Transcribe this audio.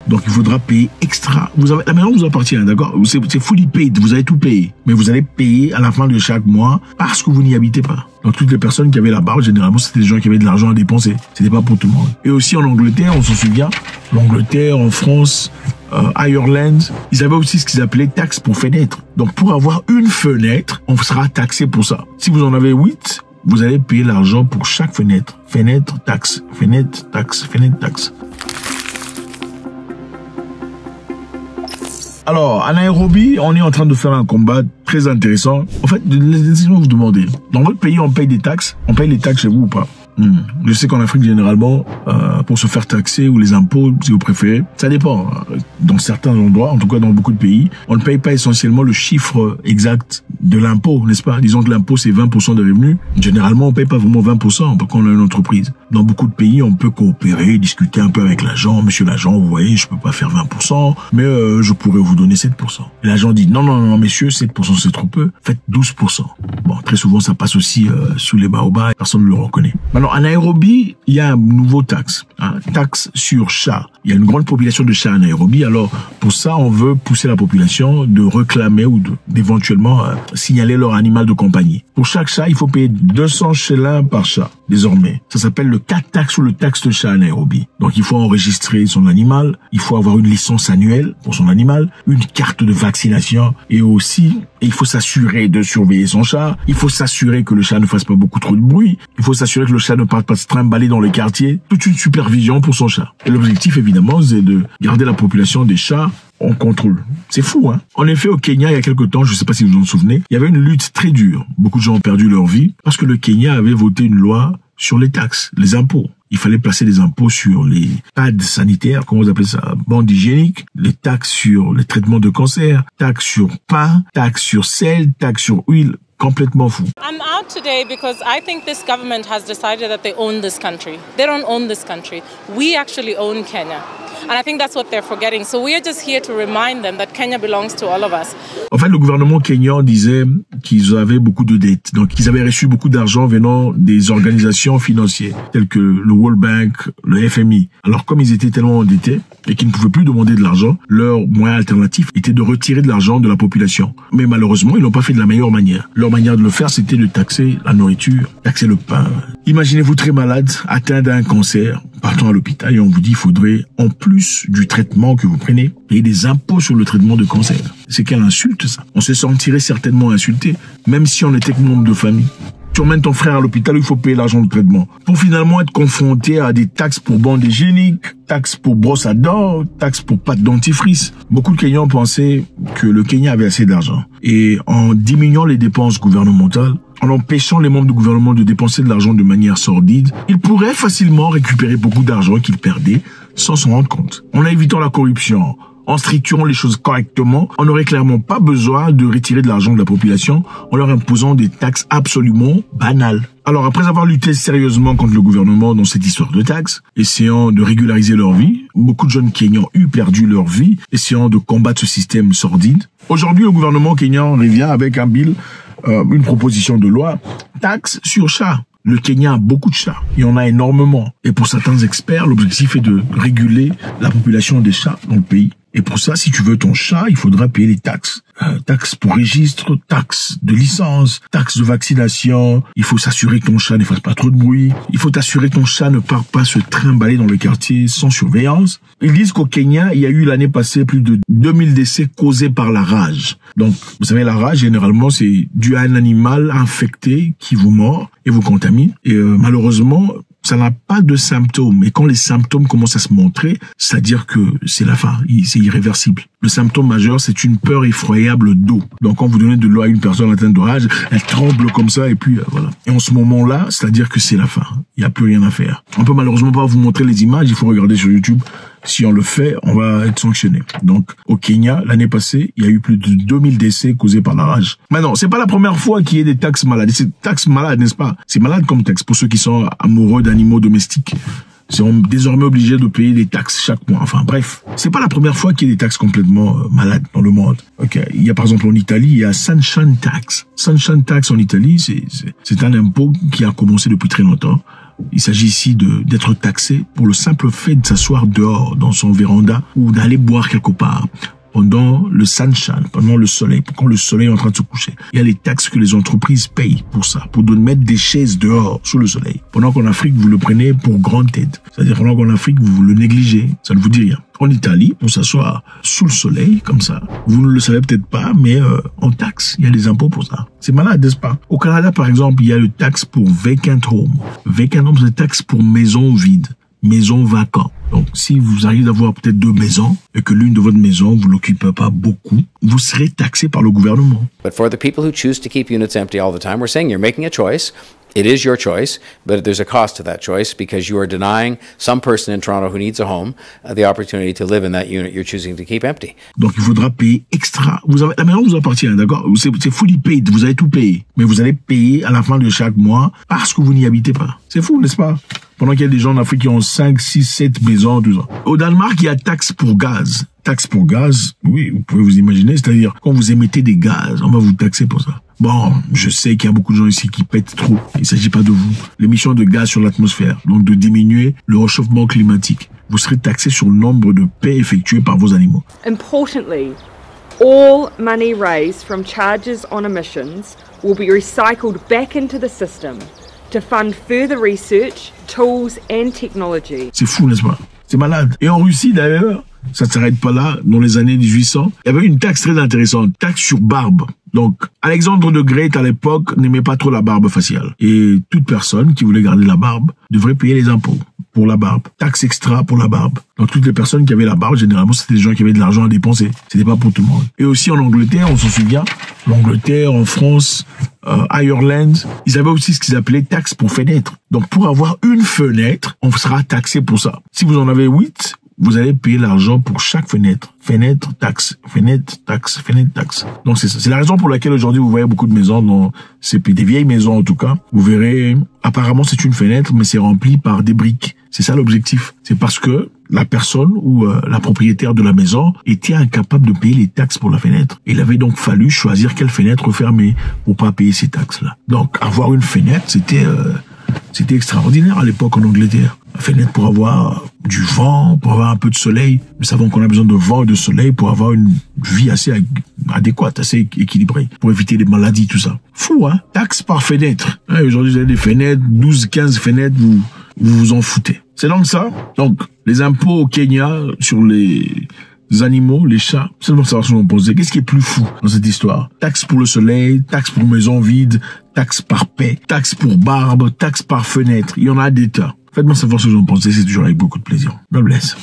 Donc il faudra payer extra. La maison vous appartient, d'accord? C'est fully paid, vous avez tout payé. Mais vous allez payer à la fin de chaque mois parce que vous n'y habitez pas. Donc toutes les personnes qui avaient la barre, généralement c'était des gens qui avaient de l'argent à dépenser. C'était pas pour tout le monde. Et aussi en Angleterre, on s'en souvient, l'Angleterre, en France, Ireland, ils avaient aussi ce qu'ils appelaient taxe pour fenêtre. Donc pour avoir une fenêtre, on sera taxé pour ça. Si vous en avez 8, vous allez payer l'argent pour chaque fenêtre. Fenêtre, taxe, fenêtre, taxe, fenêtre, taxe. Alors, à Nairobi, on est en train de faire un combat très intéressant. En fait, laissez-moi vous demander, dans votre pays, on paye des taxes? On paye les taxes chez vous ou pas? Je sais qu'en Afrique, généralement, pour se faire taxer ou les impôts, si vous préférez, ça dépend. Dans certains endroits, en tout cas dans beaucoup de pays, on ne paye pas essentiellement le chiffre exact de l'impôt, n'est-ce pas? Disons que l'impôt, c'est 20% des revenus. Généralement, on paye pas vraiment 20% quand on a une entreprise. Dans beaucoup de pays, on peut coopérer, discuter un peu avec l'agent. Monsieur l'agent, vous voyez, je peux pas faire 20%, mais je pourrais vous donner 7%. Et l'agent dit, non, messieurs, 7% c'est trop peu, faites 12%. Bon, très souvent, ça passe aussi sous les baobabs, personne ne le reconnaît. Maintenant, à Nairobi, il y a un nouveau taxe, taxe sur chat. Il y a une grande population de chats à Nairobi. Alors, pour ça, on veut pousser la population de réclamer ou d'éventuellement signaler leur animal de compagnie. Pour chaque chat, il faut payer 200 shillings par chat, désormais. Ça s'appelle le cat tax ou le taxe de chat à Nairobi. Donc, il faut enregistrer son animal, il faut avoir une licence annuelle pour son animal, une carte de vaccination et aussi, il faut s'assurer de surveiller son chat, il faut s'assurer que le chat ne fasse pas beaucoup trop de bruit, il faut s'assurer que le chat ne parte pas se trimballer dans le quartier, toute une supervision pour son chat. Et l'objectif, évidemment, c'est de garder la population des chats en contrôle. C'est fou, hein? En effet, au Kenya, il y a quelque temps, je ne sais pas si vous vous en souvenez, il y avait une lutte très dure. Beaucoup de gens ont perdu leur vie parce que le Kenya avait voté une loi sur les taxes, les impôts. Il fallait placer des impôts sur les pads sanitaires, comment vous appelez ça, bandes hygiéniques, les taxes sur les traitements de cancer, taxes sur pain, taxes sur sel, taxes sur huile. Complètement fou. I'm out today because I think this government has decided that they own this country. They don't own this country. We actually own Kenya. And I think that's what they're forgetting. So we're just here to remind them that Kenya belongs to all of us. En fait, le gouvernement kenyan disait qu'ils avaient beaucoup de dettes. Donc, ils avaient reçu beaucoup d'argent venant des organisations financières, telles que le World Bank, le FMI. Alors, comme ils étaient tellement endettés et qu'ils ne pouvaient plus demander de l'argent, leur moyen alternatif était de retirer de l'argent de la population. Mais malheureusement, ils l'ont pas fait de la meilleure manière. Leur manière de le faire, c'était de taxer la nourriture, taxer le pain. Imaginez-vous très malade, atteint d'un cancer, partant à l'hôpital et on vous dit il faudrait, en plus du traitement que vous prenez, payer des impôts sur le traitement de cancer. C'est quelle insulte, ça? On se sentirait certainement insulté, même si on était que membre de famille. Tu emmènes ton frère à l'hôpital, il faut payer l'argent de traitement. Pour finalement être confronté à des taxes pour bandes hygiéniques, taxes pour brosse à dents, taxes pour pâte dentifrice. Beaucoup de Kenyans pensaient que le Kenya avait assez d'argent. Et en diminuant les dépenses gouvernementales, en empêchant les membres du gouvernement de dépenser de l'argent de manière sordide, ils pourraient facilement récupérer beaucoup d'argent qu'ils perdaient sans s'en rendre compte. En évitant la corruption, en structurant les choses correctement, on n'aurait clairement pas besoin de retirer de l'argent de la population en leur imposant des taxes absolument banales. Alors, après avoir lutté sérieusement contre le gouvernement dans cette histoire de taxes, essayant de régulariser leur vie, beaucoup de jeunes Kenyans ont perdu leur vie, essayant de combattre ce système sordide. Aujourd'hui, le gouvernement kenyan revient avec un bill, une proposition de loi, taxe sur chat. Le Kenya a beaucoup de chats. Il y en a énormément. Et pour certains experts, l'objectif est de réguler la population des chats dans le pays. Et pour ça, si tu veux ton chat, il faudra payer les taxes. Taxes pour registre, taxes de licence, taxes de vaccination. Il faut s'assurer que ton chat ne fasse pas trop de bruit. Il faut t'assurer que ton chat ne part pas se trimballer dans le quartier sans surveillance. Ils disent qu'au Kenya, il y a eu l'année passée plus de 2000 décès causés par la rage. Donc, vous savez, la rage, généralement, c'est dû à un animal infecté qui vous mord et vous contamine. Et malheureusement, ça n'a pas de symptômes. Et quand les symptômes commencent à se montrer, c'est-à-dire que c'est la fin, c'est irréversible. Le symptôme majeur, c'est une peur effroyable d'eau. Donc quand vous donnez de l'eau à une personne atteinte de rage, elle tremble comme ça et puis voilà. Et en ce moment-là, c'est-à-dire que c'est la fin. Il n'y a plus rien à faire. On peut malheureusement pas vous montrer les images, il faut regarder sur YouTube. Si on le fait, on va être sanctionné. Donc, au Kenya, l'année passée, il y a eu plus de 2000 décès causés par la rage. Maintenant, c'est pas la première fois qu'il y ait des taxes malades. C'est taxes malades, n'est-ce pas? C'est malade comme taxe pour ceux qui sont amoureux d'animaux domestiques. Ils seront désormais obligés de payer des taxes chaque mois. Enfin, bref. C'est pas la première fois qu'il y a des taxes complètement malades dans le monde. Ok. Il y a, par exemple, en Italie, il y a Sunshine Tax. Sunshine Tax en Italie, c'est un impôt qui a commencé depuis très longtemps. Il s'agit ici d'être taxé pour le simple fait de s'asseoir dehors dans son véranda ou d'aller boire quelque part pendant le sunshine, pendant le soleil, quand le soleil est en train de se coucher. Il y a les taxes que les entreprises payent pour ça, pour mettre des chaises dehors sous le soleil. Pendant qu'en Afrique, vous le prenez pour granted. C'est-à-dire pendant qu'en Afrique, vous le négligez. Ça ne vous dit rien. En Italie, pour s'asseoir sous le soleil, comme ça, vous ne le savez peut-être pas, mais en taxe, il y a des impôts pour ça. C'est malade, n'est-ce pas? Au Canada, par exemple, il y a le taxe pour vacant home. Vacant home, c'est taxe pour maison vide. Maison vacante. Donc, si vous arrivez d'avoir peut-être 2 maisons et que l'une de votre maison, vous l'occupez pas beaucoup, vous serez taxé par le gouvernement. But for the people who choose to keep units empty all the time, we're saying you're making a choice. It is your choice, but there's a cost to that choice because you are denying some person in Toronto who needs a home the opportunity to live in that unit you're choosing to keep empty. Donc, il faudra payer extra. La maison vous appartient, d'accord? C'est fully paid. Vous avez tout payé. Mais vous allez payer à la fin de chaque mois parce que vous n'y habitez pas. C'est fou, n'est-ce pas? Pendant qu'il y a des gens en Afrique qui ont 5, 6, 7 maisons, tout ça. Au Danemark, il y a taxe pour gaz. Taxe pour gaz, oui, vous pouvez vous imaginer, c'est-à-dire quand vous émettez des gaz, on va vous taxer pour ça. Bon, je sais qu'il y a beaucoup de gens ici qui pètent trop. Il ne s'agit pas de vous. L'émission de gaz sur l'atmosphère, donc de diminuer le réchauffement climatique. Vous serez taxé sur le nombre de paies effectuées par vos animaux. Importantly, all money raised from charges on emissions will be recycled back into the system to fund further research, tools and technology. C'est fou, n'est-ce pas? C'est malade. Et en Russie, d'ailleurs, ça ne s'arrête pas là. Dans les années 1800, il y avait une taxe très intéressante, taxe sur barbe. Donc, Alexandre de Grete, à l'époque, n'aimait pas trop la barbe faciale. Et toute personne qui voulait garder la barbe devrait payer les impôts pour la barbe. Taxe extra pour la barbe. Donc, toutes les personnes qui avaient la barbe, généralement, c'était des gens qui avaient de l'argent à dépenser. C'était pas pour tout le monde. Et aussi en Angleterre, on s'en souvient, l'Angleterre, en France, Ireland, ils avaient aussi ce qu'ils appelaient taxe pour fenêtre. Donc, pour avoir une fenêtre, on sera taxé pour ça. Si vous en avez 8, vous allez payer l'argent pour chaque fenêtre. Fenêtre, taxe. Fenêtre, taxe. Fenêtre, taxe. Donc c'est ça. C'est la raison pour laquelle aujourd'hui vous voyez beaucoup de maisons dans des vieilles maisons en tout cas. Vous verrez, apparemment c'est une fenêtre, mais c'est rempli par des briques. C'est ça l'objectif. C'est parce que la personne ou la propriétaire de la maison était incapable de payer les taxes pour la fenêtre. Il avait donc fallu choisir quelle fenêtre fermer pour pas payer ces taxes-là. Donc avoir une fenêtre, c'était extraordinaire à l'époque en Angleterre. La fenêtre pour avoir du vent, pour avoir un peu de soleil. Nous savons qu'on a besoin de vent et de soleil pour avoir une vie assez adéquate, assez équilibrée, pour éviter les maladies, tout ça. Fou, hein? Taxe par fenêtre. Aujourd'hui, vous avez des fenêtres, 12, 15 fenêtres, vous vous en foutez. C'est donc ça. Donc, les impôts au Kenya sur les animaux, les chats, c'est bon savoir ce qu'on pense. Qu'est-ce qui est plus fou dans cette histoire? Taxe pour le soleil, taxe pour maison vide, taxe par paix, taxe pour barbe, taxe par fenêtre. Il y en a des tas. Faites-moi savoir ce que vous en pensez, c'est toujours avec beaucoup de plaisir. God bless.